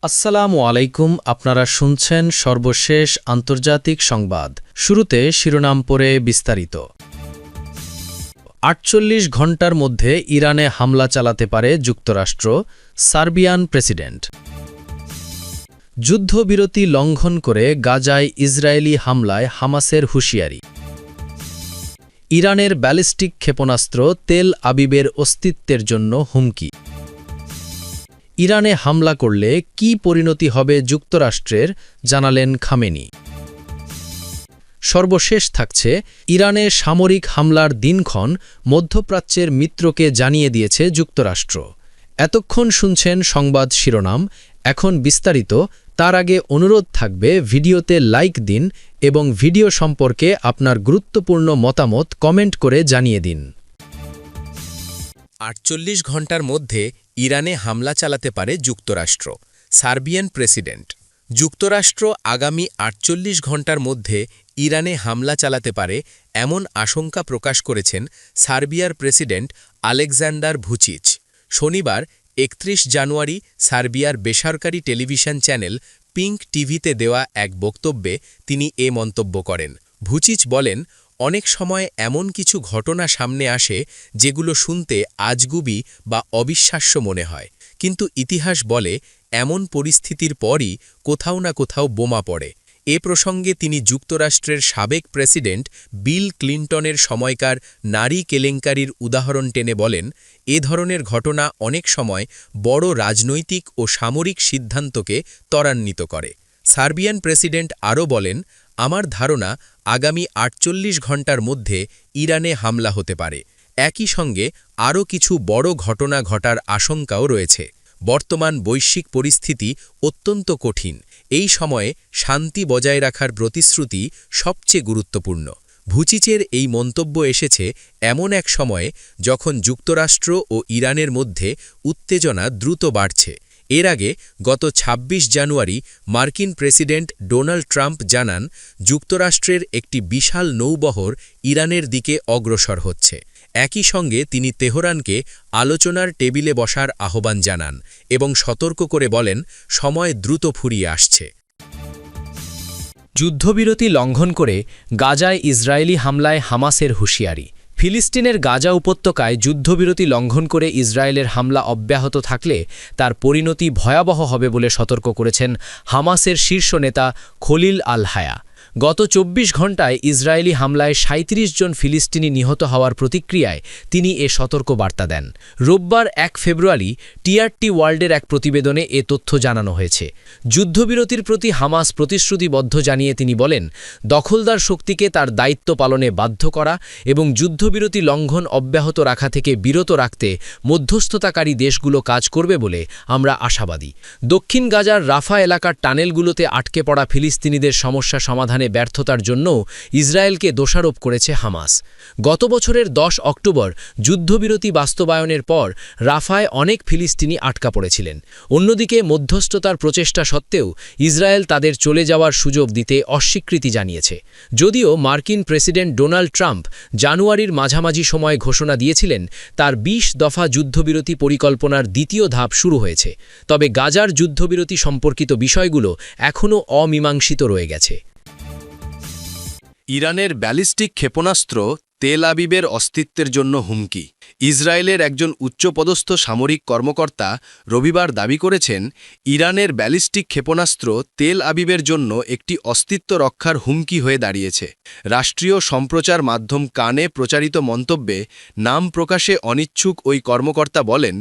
আসসালামু আলাইকুম। আপনারা শুনছেন সর্বশেষ আন্তর্জাতিক সংবাদ। শুরুতে শিরোনাম পড়ে বিস্তারিত। ৪৮ ঘণ্টার মধ্যে ইরানে হামলা চালাতে পারে যুক্তরাষ্ট্র, সার্বিয়ান প্রেসিডেন্ট। যুদ্ধবিরতি লঙ্ঘন করে গাজায় ইসরায়েলি হামলায় হামাসের হুঁশিয়ারি। ইরানের ব্যালিস্টিক ক্ষেপণাস্ত্র তেল আবিবের অস্তিত্বের জন্য হুমকি। ইরানে হামলা করলে কী পরিণতি হবে যুক্তরাষ্ট্রের, জানালেন খামেনি। সর্বশেষ থাকছে, ইরানে সামরিক হামলার দিনক্ষণ মধ্যপ্রাচ্যের মিত্রকে জানিয়ে দিয়েছে যুক্তরাষ্ট্র। এতক্ষণ শুনছেন সংবাদ শিরোনাম, এখন বিস্তারিত। তার আগে অনুরোধ থাকবে ভিডিওতে লাইক দিন এবং ভিডিও সম্পর্কে আপনার গুরুত্বপূর্ণ মতামত কমেন্ট করে জানিয়ে দিন। ৪৮ ঘণ্টার মধ্যে ইরানে হামলা চালাতে পারে যুক্তরাষ্ট্র, সার্বিয়ান প্রেসিডেন্ট। যুক্তরাষ্ট্র আগামী ৪৮ ঘণ্টার মধ্যে ইরানে হামলা চালাতে পারে এমন আশঙ্কা প্রকাশ করেছেন সার্বিয়ার প্রেসিডেন্ট আলেকজান্ডার ভুচিচ। শনিবার ৩১ জানুয়ারি সার্বিয়ার বেসরকারি টেলিভিশন চ্যানেল পিঙ্ক টিভিতে দেওয়া এক বক্তব্যে তিনি এ মন্তব্য করেন। ভুচিচ বলেন, অনেক সময় এমন কিছু ঘটনা সামনে আসে যেগুলো শুনতে আজগুবি বা অবিশ্বাস্য মনে হয়, কিন্তু ইতিহাস বলে এমন পরিস্থিতির পরই কোথাও না কোথাও বোমা পড়ে। এ প্রসঙ্গে তিনি যুক্তরাষ্ট্রের সাবেক প্রেসিডেন্ট বিল ক্লিনটনের সময়কার নারী কেলেঙ্কারির উদাহরণ টেনে বলেন, এ ধরনের ঘটনা অনেক সময় বড় রাজনৈতিক ও সামরিক সিদ্ধান্তকে ত্বরান্বিত করে। সার্বিয়ান প্রেসিডেন্ট আরও বলেন, আমার ধারণা আগামী ৪৮ ঘণ্টার মধ্যে ইরানে হামলা হতে পারে। একই সঙ্গে আরও কিছু বড় ঘটনা ঘটার আশঙ্কাও রয়েছে। বর্তমান বৈশ্বিক পরিস্থিতি অত্যন্ত কঠিন। এই সময়ে শান্তি বজায় রাখার প্রতিশ্রুতি সবচেয়ে গুরুত্বপূর্ণ। ভুচিচের এই মন্তব্য এসেছে এমন এক সময়ে যখন যুক্তরাষ্ট্র ও ইরানের মধ্যে উত্তেজনা দ্রুত বাড়ছে। এর আগে গত ২৬ জানুয়ারি মার্কিন প্রেসিডেন্ট ডোনাল্ড ট্রাম্প জানান, যুক্তরাষ্ট্রের একটি বিশাল নৌবহর ইরানের দিকে অগ্রসর হচ্ছে। একই সঙ্গে তিনি তেহরানকে আলোচনার টেবিলে বসার আহ্বান জানান এবং সতর্ক করে বলেন, সময় দ্রুত ফুরিয়ে আসছে। যুদ্ধবিরতি লঙ্ঘন করে গাজায় ইসরায়েলি হামলায় হামাসের হুঁশিয়ারি। ফিলিস্তিনের গাজা উপত্যকায় যুদ্ধবিরতি লঙ্ঘন করে ইসরায়েলের হামলা অব্যাহত থাকলে তার পরিণতি ভয়াবহ হবে বলে সতর্ক করেছেন হামাসের শীর্ষ নেতা খলিল আল হায়া। গত ২৪ ঘণ্টায় ইসরায়েলি হামলায় ৩৭ জন ফিলিস্তিনি নিহত হওয়ার প্রতিক্রিয়ায় তিনি এ সতর্ক বার্তা দেন। রোববার ১ ফেব্রুয়ারি টিআরটি ওয়ার্ল্ডের এক প্রতিবেদনে এ তথ্য জানানো হয়েছে। যুদ্ধবিরতির প্রতি হামাস প্রতিশ্রুতিবদ্ধ জানিয়ে তিনি বলেন, দখলদার শক্তিকে তার দায়িত্ব পালনে বাধ্য করা এবং যুদ্ধবিরতি লঙ্ঘন অব্যাহত রাখা থেকে বিরত রাখতে মধ্যস্থতাকারী দেশগুলো কাজ করবে বলে আমরা আশাবাদী। দক্ষিণ গাজার রাফা এলাকার টানেলগুলোতে আটকে পড়া ফিলিস্তিনিদের সমস্যা সমাধানে ব্যর্থতার জন্য ইসরায়েলকে দোষারোপ করেছে হামাস। গত বছরের ১০ অক্টোবর যুদ্ধবিরতি বাস্তবায়নের পর রাফায় অনেক ফিলিস্তিনি আটকা পড়েছিলেন। অন্যদিকে মধ্যস্থতার প্রচেষ্টা সত্ত্বেও ইসরায়েল তাদের চলে যাওয়ার সুযোগ দিতে অস্বীকৃতি জানিয়েছে। যদিও মার্কিন প্রেসিডেন্ট ডোনাল্ড ট্রাম্প জানুয়ারির মাঝামাঝি সময় ঘোষণা দিয়েছিলেন তার ২০ দফা যুদ্ধবিরতি পরিকল্পনার দ্বিতীয় ধাপ শুরু হয়েছে, তবে গাজার যুদ্ধবিরতি সম্পর্কিত বিষয়গুলো এখনও অমীমাংসিত রয়ে গেছে। ইরানের ব্যালিস্টিক ক্ষেপণাস্ত্র তেল আবিবের অস্তিত্বের জন্য হুমকি। ইসরায়েলের একজন উচ্চপদস্থ সামরিক কর্মকর্তা রবিবার দাবি করেছেন, ইরানের ব্যালিস্টিক ক্ষেপণাস্ত্র তেল আবিবের জন্য একটি অস্তিত্ব রক্ষার হুমকি হয়ে দাঁড়িয়েছে। রাষ্ট্রীয় সম্প্রচার মাধ্যম কানে প্রচারিত মন্তব্যে নাম প্রকাশে অনিচ্ছুক ওই কর্মকর্তা বলেন,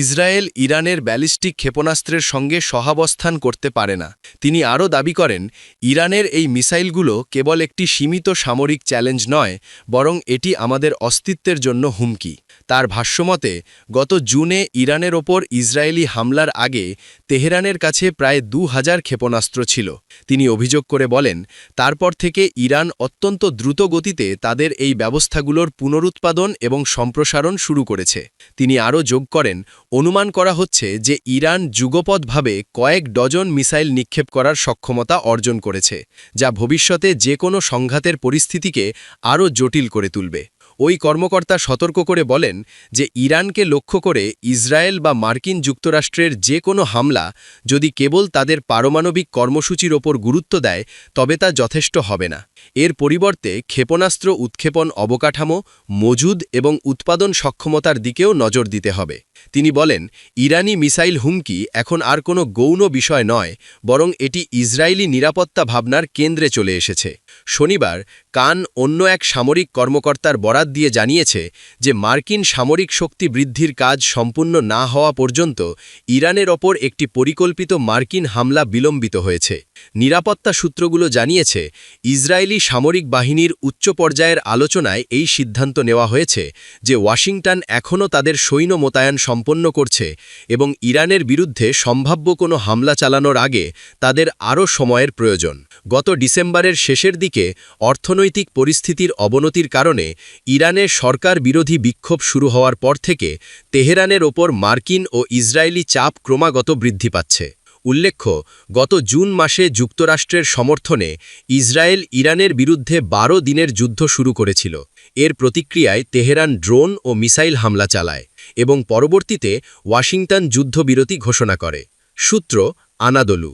ইসরায়েল ইরানের ব্যালিস্টিক ক্ষেপণাস্ত্রের সঙ্গে সহাবস্থান করতে পারে না। তিনি আরও দাবি করেন, ইরানের এই মিসাইলগুলো কেবল একটি সীমিত সামরিক চ্যালেঞ্জ নয়, বরং এটি আমাদের অস্তিত্বের জন্য হুমকি। তার ভাষ্যমতে, গত জুনে ইরানের ওপর ইসরায়েলি হামলার আগে তেহরানের কাছে প্রায় ২,০০০ ক্ষেপণাস্ত্র ছিল। তিনি অভিযোগ করে বলেন, তারপর থেকে ইরান অত্যন্ত দ্রুত গতিতে তাদের এই ব্যবস্থাগুলোর পুনরুৎপাদন এবং সম্প্রসারণ শুরু করেছে। তিনি আরও যোগ করেন, অনুমান করা হচ্ছে যে ইরান যুগপৎভাবে কয়েক ডজন মিসাইল নিক্ষেপ করার সক্ষমতা অর্জন করেছে, যা ভবিষ্যতে যে কোনো সংঘাতের পরিস্থিতিকে আরও জটিল করে তুলবে। ওই কর্মকর্তা সতর্ক করে বলেন যে ইরানকে লক্ষ্য করে ইসরায়েল বা মার্কিন যুক্তরাষ্ট্রের যে কোনো হামলা যদি কেবল তাদের পারমাণবিক কর্মসূচির ওপর গুরুত্ব দেয় তবে তা যথেষ্ট হবে না। এর পরিবর্তে ক্ষেপণাস্ত্র উৎক্ষেপণ অবকাঠামো, মজুদ এবং উৎপাদন সক্ষমতার দিকেও নজর দিতে হবে। তিনি বলেন, ইরানি মিসাইল হুমকি এখন আর কোনো গৌণ বিষয় নয়, বরং এটি ইসরায়েলি নিরাপত্তা ভাবনার কেন্দ্রে চলে এসেছে। শনিবার কান অন্য এক সামরিক কর্মকর্তার বরাত দিয়ে জানিয়েছে যে মার্কিন সামরিক শক্তি বৃদ্ধির কাজ সম্পূর্ণ না হওয়া পর্যন্ত ইরানের ওপর একটি পরিকল্পিত মার্কিন হামলা বিলম্বিত হয়েছে। নিরাপত্তা সূত্রগুলো জানিয়েছে, ইসরায়েলি সামরিক বাহিনীর উচ্চ পর্যায়ের আলোচনায় এই সিদ্ধান্ত নেওয়া হয়েছে যে ওয়াশিংটন এখনও তাদের সৈন্য মোতায়েন সম্পন্ন করছে এবং ইরানের বিরুদ্ধে সম্ভাব্য কোনো হামলা চালানোর আগে তাদের আরও সময়ের প্রয়োজন। গত ডিসেম্বরের শেষের দিকে অর্থনৈতিক পরিস্থিতির অবনতির কারণে ইরানের সরকার বিরোধী বিক্ষোভ শুরু হওয়ার পর থেকে তেহরানের ওপর মার্কিন ও ইসরায়েলি চাপ ক্রমাগত বৃদ্ধি পাচ্ছে। উল্লেখ্য, গত জুন মাসে যুক্তরাষ্ট্রের সমর্থনে ইসরায়েল ইরানের বিরুদ্ধে ১২ দিনের যুদ্ধ শুরু করেছিল। এর প্রতিক্রিয়ায় তেহরান ড্রোন ও মিসাইল হামলা চালায় এবং পরবর্তীতে ওয়াশিংটন যুদ্ধবিরতি ঘোষণা করে। সূত্র আনাদোলু।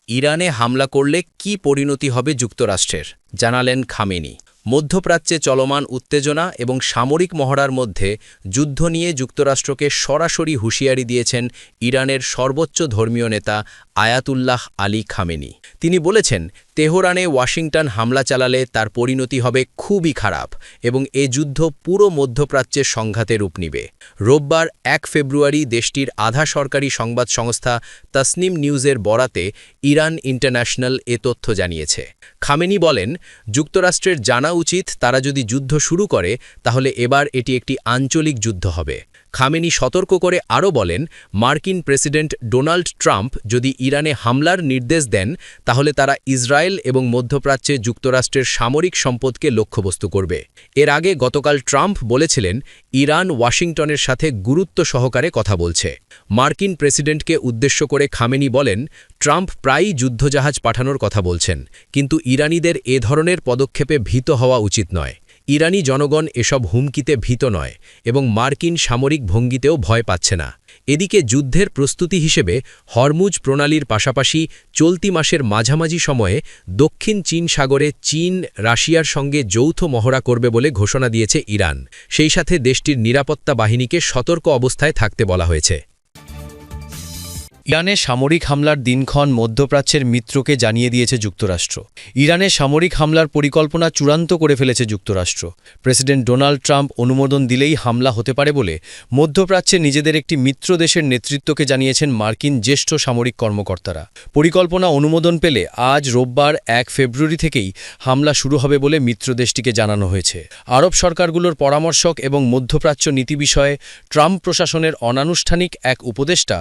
ইরানে হামলা করলে কি পরিণতি হবে যুক্তরাষ্ট্রের, জানালেন খামেনি। মধ্যপ্রাচ্যে চলমান উত্তেজনা এবং সামরিক মহড়ার মধ্যে যুদ্ধ নিয়ে যুক্তরাষ্ট্রকে সরাসরি হুঁশিয়ারি দিয়েছেন ইরানের সর্বোচ্চ ধর্মীয় নেতা আয়াতুল্লাহ আলী খামেনি। তিনি বলেছেন, তেহরানে ওয়াশিংটন হামলা চালালে তার পরিণতি হবে খুবই খারাপ এবং এ যুদ্ধ পুরো মধ্যপ্রাচ্যের সংঘাতে রূপ নিবে। রোববার ১ ফেব্রুয়ারি দেশটির আধা সরকারি সংবাদ সংস্থা তাসনিম নিউজের বরাতে ইরান ইন্টারন্যাশনাল এ তথ্য জানিয়েছে। খামেনি বলেন, যুক্তরাষ্ট্রের জানা উচিত তারা যদি যুদ্ধ শুরু করে তাহলে এবার এটি একটি আঞ্চলিক যুদ্ধ হবে। খামেনি সতর্ক করে আরও বলেন, মার্কিন প্রেসিডেন্ট ডোনাল্ড ট্রাম্প যদি ইরানে হামলার নির্দেশ দেন তাহলে তারা ইসরায়েল এবং মধ্যপ্রাচ্যে যুক্তরাষ্ট্রের সামরিক সম্পদকে লক্ষ্যবস্তু করবে। এর আগে গতকাল ট্রাম্প বলেছিলেন, ইরান ওয়াশিংটনের সাথে গুরুত্ব সহকারে কথা বলছে। মার্কিন প্রেসিডেন্টকে উদ্দেশ্য করে খামেনি বলেন, ট্রাম্প প্রায়ই যুদ্ধজাহাজ পাঠানোর কথা বলছেন, কিন্তু ইরানিদের এ ধরনের পদক্ষেপে ভীত হওয়া উচিত নয়। ইরানি জনগণ এসব হুমকিতে ভীত নয় এবং মার্কিন সামরিক ভঙ্গিতেও ভয় পাচ্ছে না। এদিকে যুদ্ধের প্রস্তুতি হিসেবে হরমুজ প্রণালীর পাশাপাশি চলতি মাসের মাঝামাঝি সময়ে দক্ষিণ চীন সাগরে চীন রাশিয়ার সঙ্গে যৌথ মহড়া করবে বলে ঘোষণা দিয়েছে ইরান। সেই সাথে দেশটির নিরাপত্তা বাহিনীকে সতর্ক অবস্থায় থাকতে বলা হয়েছে। ইরানে সামরিক হামলার দিনক্ষণ মধ্যপ্রাচ্যের মিত্রকে জানিয়ে দিয়েছে যুক্তরাষ্ট্র। ইরানে সামরিক হামলার পরিকল্পনা চূড়ান্ত করে ফেলেছে যুক্তরাষ্ট্র। প্রেসিডেন্ট ডোনাল্ড ট্রাম্প অনুমোদন দিলেই হামলা হতে পারে বলে মধ্যপ্রাচ্যে নিজেদের একটি মিত্র দেশের নেতৃত্বকে জানিয়েছেন মার্কিন জ্যেষ্ঠ সামরিক কর্মকর্তারা। পরিকল্পনা অনুমোদন পেলে আজ রোববার ১ ফেব্রুয়ারি থেকেই হামলা শুরু হবে বলে মিত্র দেশটিকে জানানো হয়েছে। আরব সরকারগুলোর পরামর্শক এবং মধ্যপ্রাচ্য নীতি বিষয়ে ট্রাম্প প্রশাসনের অনানুষ্ঠানিক এক উপদেষ্টা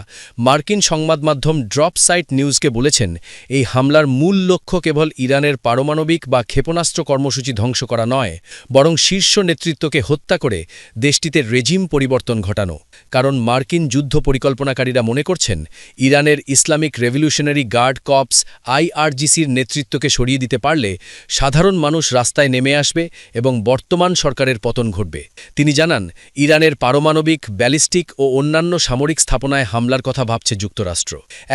মার্কিন সংবাদ মাধ্যম ড্রপ সাইট নিউজকে বলেছেন, এই হামলার মূল লক্ষ্য কেবল ইরানের পারমাণবিক বা ক্ষেপণাস্ত্র কর্মসূচি ধ্বংস করা নয়, বরং শীর্ষ নেতৃত্বকে হত্যা করে দেশটিতে রেজিম পরিবর্তন ঘটানো। কারণ মার্কিন যুদ্ধ পরিকল্পনাকারীরা মনে করছেন, ইরানের ইসলামিক রেভলিউশনারি গার্ড কর্পস IRGCর নেতৃত্বকে সরিয়ে দিতে পারলে সাধারণ মানুষ রাস্তায় নেমে আসবে এবং বর্তমান সরকারের পতন ঘটবে। তিনি জানান, ইরানের পারমাণবিক, ব্যালিস্টিক ও অন্যান্য সামরিক স্থাপনায় হামলার কথা ভাবছে যুক্তরাষ্ট্র।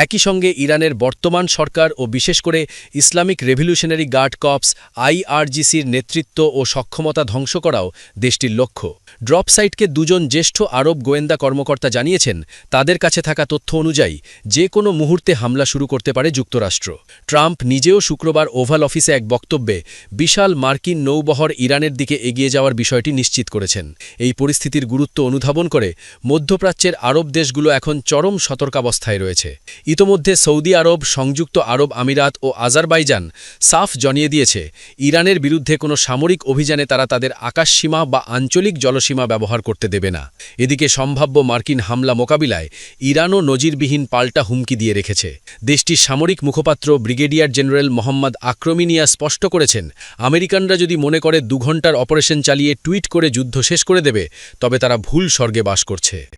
একই সঙ্গে ইরানের বর্তমান সরকার ও বিশেষ করে ইসলামিক রেভলিউশনারি গার্ড কর্পস IRGCর নেতৃত্ব ও সক্ষমতা ধ্বংস করাও দেশটির লক্ষ্য। ড্রপ সাইটকে দুজন জ্যেষ্ঠ আরব গোয়েন্দা কর্মকর্তা জানিয়েছেন, তাদের কাছে থাকা তথ্য অনুযায়ী যে কোনো মুহূর্তে হামলা শুরু করতে পারে যুক্তরাষ্ট্র। ট্রাম্প নিজেও শুক্রবার ওভাল অফিসে এক বক্তব্যে বিশাল মার্কিন নৌবহর ইরানের দিকে এগিয়ে যাওয়ার বিষয়টি নিশ্চিত করেছেন। এই পরিস্থিতির গুরুত্ব অনুধাবন করে মধ্যপ্রাচ্যের আরব দেশগুলো এখন চরম সতর্কাবস্থায় রয়েছে। ইতোমধ্যে সৌদি আরব, সংযুক্ত আরব আমিরাত ও আজারবাইজান সাফ জানিয়ে দিয়েছে, ইরানের বিরুদ্ধে কোনো সামরিক অভিযানে তারা তাদের আকাশসীমা বা আঞ্চলিক জলসীমা ব্যবহার করতে দেবে না। এদিকে সম্ভাব্য মার্কিন হামলা মোকাবিলায় ইরানও নজিরবিহীন পাল্টা হুমকি দিয়ে রেখেছে। দেশটির সামরিক মুখপাত্র ব্রিগেডিয়ার জেনারেল মোহাম্মদ আক্রমিনিয়া স্পষ্ট করেছেন, আমেরিকানরা যদি মনে করে ২ ঘণ্টার অপারেশন চালিয়ে টুইট করে যুদ্ধ শেষ করে দেবে, তবে তারা ভুল স্বর্গে বাস করছে।